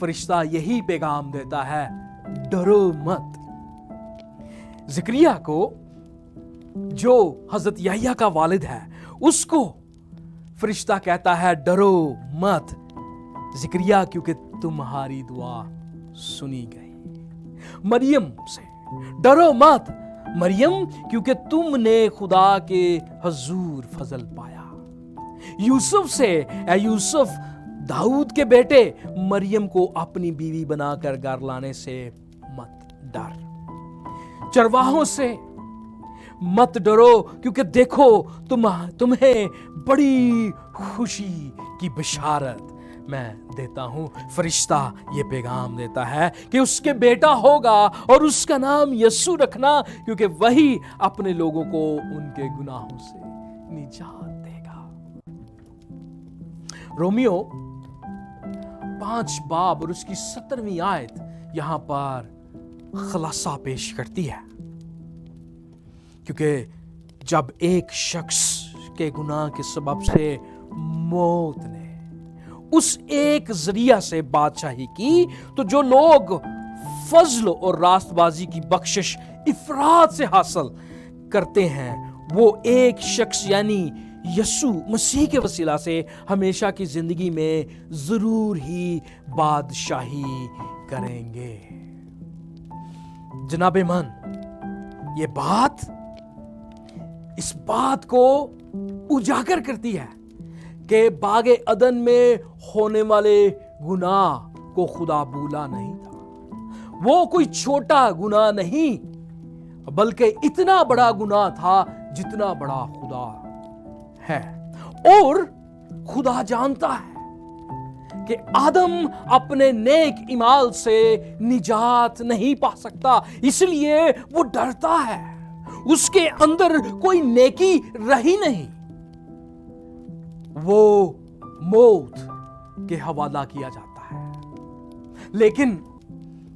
फरिश्ता यही पैगाम देता है, डरो मत। ज़करिया को, जो हजरत यहया का वालिद है, उसको फरिश्ता कहता है डरो मत ज़करिया, क्योंकि तुम्हारी दुआ सुनी गई। मरियम से डरो मत मरियम, क्योंकि तुमने खुदा के हजूर फजल पाया। यूसुफ से, ए यूसुफ दाऊद के बेटे, मरियम को अपनी बीवी बनाकर घर लाने से मत डर। चरवाहों से मत डरो, क्योंकि देखो तुम्हें बड़ी खुशी की बशारत मैं देता हूं। फरिश्ता ये पैगाम देता है कि उसके बेटा होगा और उसका नाम यीशु रखना, क्योंकि वही अपने लोगों को उनके गुनाहों से निजात देगा। रोमियो 5 बाब और उसकी 17वीं आयत यहां पर खुलासा पेश करती है, क्योंकि जब एक शख्स के गुनाह के सबब से मौत ने उस एक जरिया से बादशाही की, तो जो लोग फजल और रास्तबाजी की बख्शिश इफरात से हासिल करते हैं, वो एक शख्स यानी यीशु मसीह के वसीला से हमेशा की जिंदगी में जरूर ही बादशाही करेंगे। जनाबे मन, ये बात इस बात को उजागर करती है कि बागे अदन में होने वाले गुनाह को खुदा भूला नहीं था। वो कोई छोटा गुनाह नहीं, बल्कि इतना बड़ा गुनाह था जितना बड़ा खुदा है। और खुदा जानता है कि आदम अपने नेक इमाल से निजात नहीं पा सकता, इसलिए वो डरता है। उसके अंदर कोई नेकी रही नहीं, वो मौत के हवाला किया जाता है। लेकिन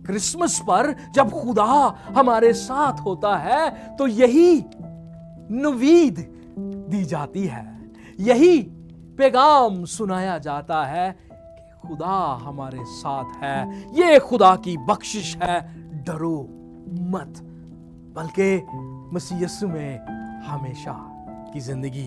क्रिसमस पर जब खुदा हमारे साथ होता है, तो यही नवीद दी जाती है, यही पैगाम सुनाया जाता है कि खुदा हमारे साथ है। ये खुदा की बख्शिश है, डरो मत, बल्कि मसीह यीशु में हमेशा की जिंदगी